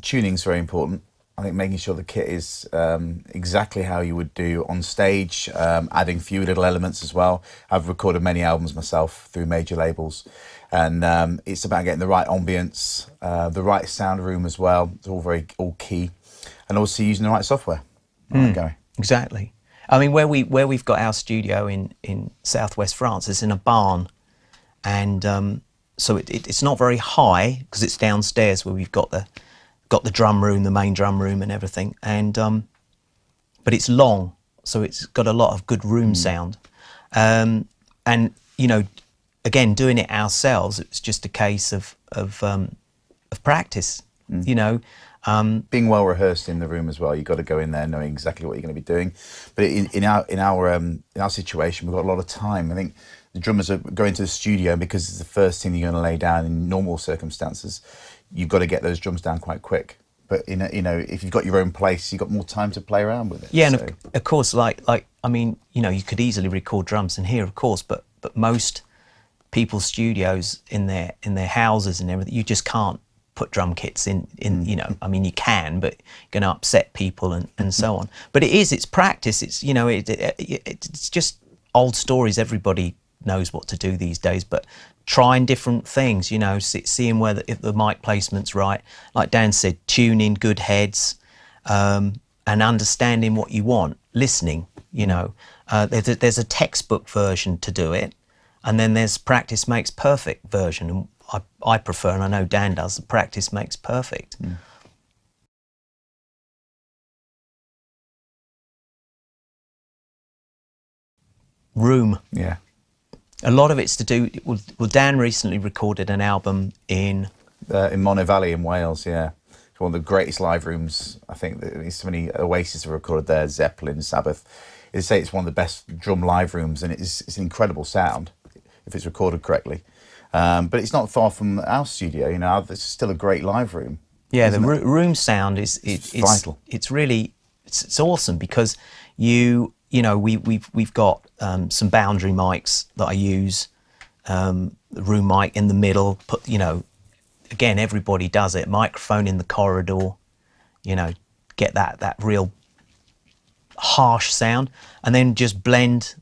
Tuning's very important. I think making sure the kit is exactly how you would do on stage, adding a few little elements as well. I've recorded many albums myself through major labels, and it's about getting the right ambience, the right sound room as well. It's all key, and also using the right software. Garry. Exactly. I mean, where we've got our studio in southwest France, it's in a barn, and so it's not very high because it's downstairs where we've got the drum room, the main drum room and everything, and but it's long, so it's got a lot of good room sound, and you know, again, doing it ourselves, it's just a case of practice, you know. Being well rehearsed in the room as well. You've got to go in there knowing exactly what you're going to be doing. But in our situation, we've got a lot of time. I think the drummers are going to the studio because it's the first thing you're going to lay down in normal circumstances. You've got to get those drums down quite quick. But you know, if you've got your own place, you've got more time to play around with it. Yeah, so. and of course, like I mean, you know, you could easily record drums in here, of course, but most people's studios in their houses and everything, you just can't put drum kits in you know, I mean, you can, but you're going to upset people and so on. But it's practice. It's, you know, it's just old stories. Everybody knows what to do these days, but trying different things, you know, seeing if the mic placement's right. Like Dan said, tuning good heads, and understanding what you want, listening, you know. There's a textbook version to do it, and then there's practice makes perfect version. And I prefer, and I know Dan does, the practice makes perfect. Room. Yeah. A lot of it's to do, well, Dan recently recorded an album in Monnow Valley in Wales, yeah. It's one of the greatest live rooms. I think there's so many Oasis have recorded there, Zeppelin, Sabbath. They say it's one of the best drum live rooms, and it's an incredible sound if it's recorded correctly. But it's not far from our studio, you know. It's still a great live room. Yeah, the room sound it's vital. It's really it's awesome because you know we've got some boundary mics that I use, the room mic in the middle. Put, you know, again, everybody does it. Microphone in the corridor, you know, get that real harsh sound, and then just blend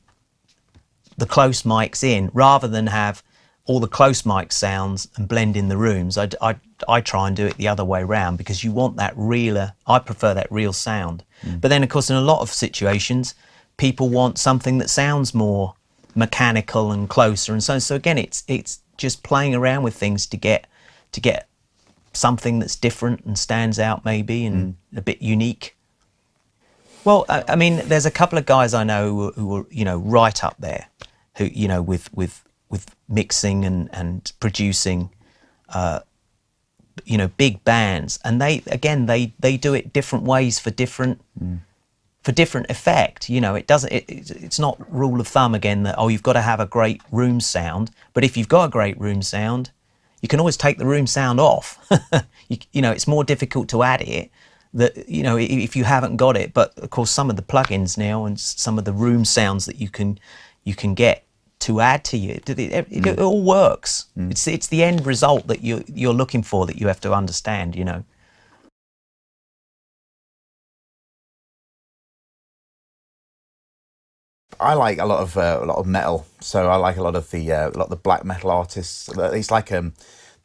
the close mics in rather than have all the close mic sounds and blend in the rooms. I try and do it the other way around because you want that realer. I prefer that real sound. But then, of course, in a lot of situations, people want something that sounds more mechanical and closer and so on. So again, it's just playing around with things to get something that's different and stands out maybe and a bit unique. Well, I mean, there's a couple of guys I know who are, you know, right up there, who, you know, with mixing and producing, you know, big bands, and they do it different ways for different effect. You know, it's not rule of thumb again that, oh, you've got to have a great room sound, but if you've got a great room sound, you can always take the room sound off. you know, it's more difficult to add it, that, you know, if you haven't got it. But of course, some of the plugins now and some of the room sounds that you can get to add to you, it all works. It's the end result that you're looking for that you have to understand, you know. I like a lot of metal, so I like a lot of the black metal artists. It's like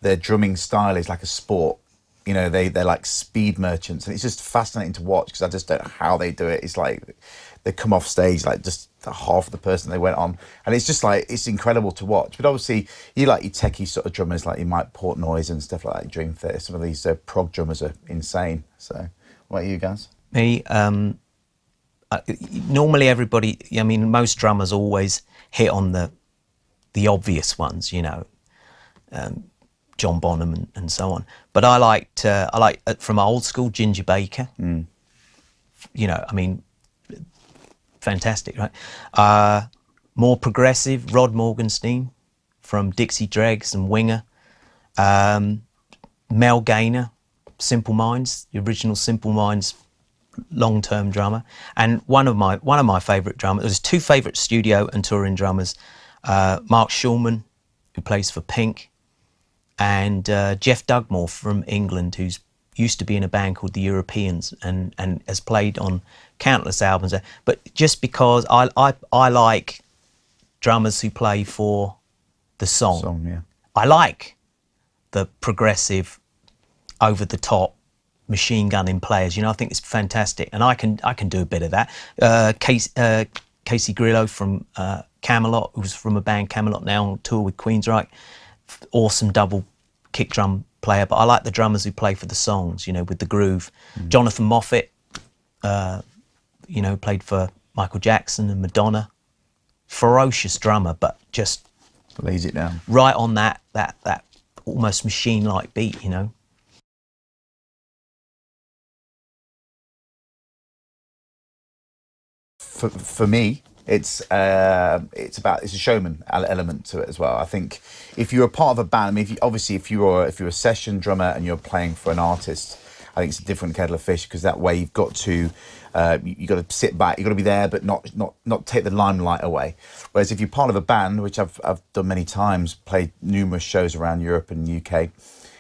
their drumming style is like a sport. You know, they're like speed merchants, and it's just fascinating to watch because I just don't know how they do it. It's like they come off stage like just half of the person they went on, and it's just like, it's incredible to watch. But obviously, you like your techie sort of drummers, like your Mike Portnoy's and stuff like that, Dream Theater. Some of these prog drummers are insane. So, what about you guys? Me, normally everybody, I mean, most drummers always hit on the obvious ones, you know, John Bonham and so on. But I like from old school Ginger Baker. You know, I mean, fantastic, right? More progressive, Rod Morgenstein from Dixie Dregs and Winger. Mel Gaynor, Simple Minds, the original Simple Minds long-term drummer. And one of my favourite drummers, there's two favourite studio and touring drummers, Mark Shulman, who plays for Pink, and Jeff Dugmore from England, who's, used to be in a band called the Europeans and has played on countless albums. But just because I like drummers who play for the song. Yeah. I like the progressive, over the top, machine gunning players. You know, I think it's fantastic, and I can do a bit of that. Casey Grillo from Camelot, who's from a band Camelot now on tour with Queensryche, awesome double kick drum player. But I like the drummers who play for the songs, you know, with the groove. Jonathan Moffat, you know, played for Michael Jackson and Madonna. Ferocious drummer, but just lays it down right on that almost machine-like beat, you know. For me, it's a showman element to it as well. I think if you're a part of a band, I mean, if you're a session drummer and you're playing for an artist, I think it's a different kettle of fish, because that way you've got to sit back, you've got to be there, but not take the limelight away. Whereas if you're part of a band, which I've done many times, played numerous shows around Europe and the UK,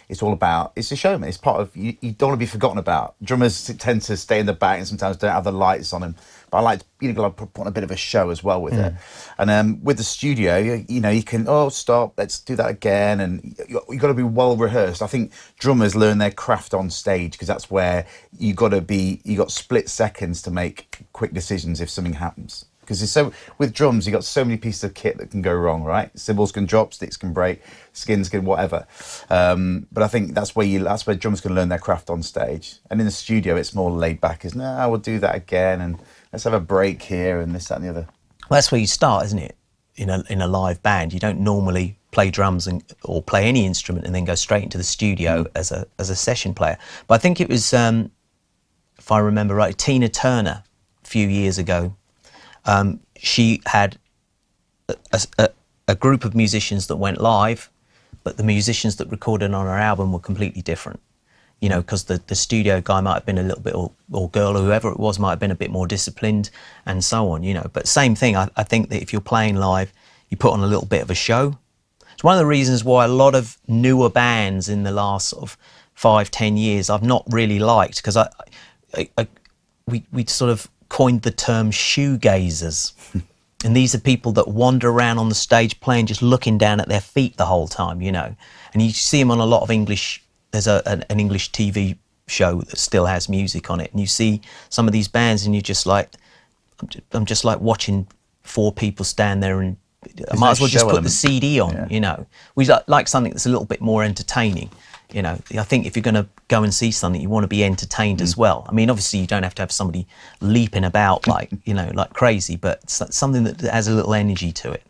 it's a showman. It's part of, you don't want to be forgotten about. Drummers tend to stay in the back and sometimes don't have the lights on them. But I like, you know, put on a bit of a show as well with it. And with the studio, you know, you can, stop, let's do that again. And you've got to be well rehearsed. I think drummers learn their craft on stage, because that's where you got split seconds to make quick decisions if something happens. Because with drums, you got so many pieces of kit that can go wrong, right? Cymbals can drop, sticks can break, skins can whatever. But I think that's where drummers can learn their craft on stage. And in the studio, it's more laid back. We'll do that again, and let's have a break here, and this, that, and the other. Well, that's where you start, isn't it? In a live band, you don't normally play drums or play any instrument and then go straight into the studio as a session player. But I think it was, if I remember right, Tina Turner a few years ago. She had a group of musicians that went live, but the musicians that recorded on her album were completely different. You know, because the studio guy might have been a little bit, or girl, or whoever it was, might have been a bit more disciplined and so on, you know. But same thing, I think that if you're playing live, you put on a little bit of a show. It's one of the reasons why a lot of newer bands in the last sort of 5-10 years I've not really liked, because we sort of coined the term shoegazers. And these are people that wander around on the stage playing, just looking down at their feet the whole time, you know. And you see them on a lot of English, there's an English TV show that still has music on it. And you see some of these bands and you're just like, I'm just like watching four people stand there, and I might as well just put the CD on, you know. We like something that's a little bit more entertaining. You know, I think if you're going to go and see something, you want to be entertained as well. I mean, obviously, you don't have to have somebody leaping about like, you know, like crazy, but something that has a little energy to it.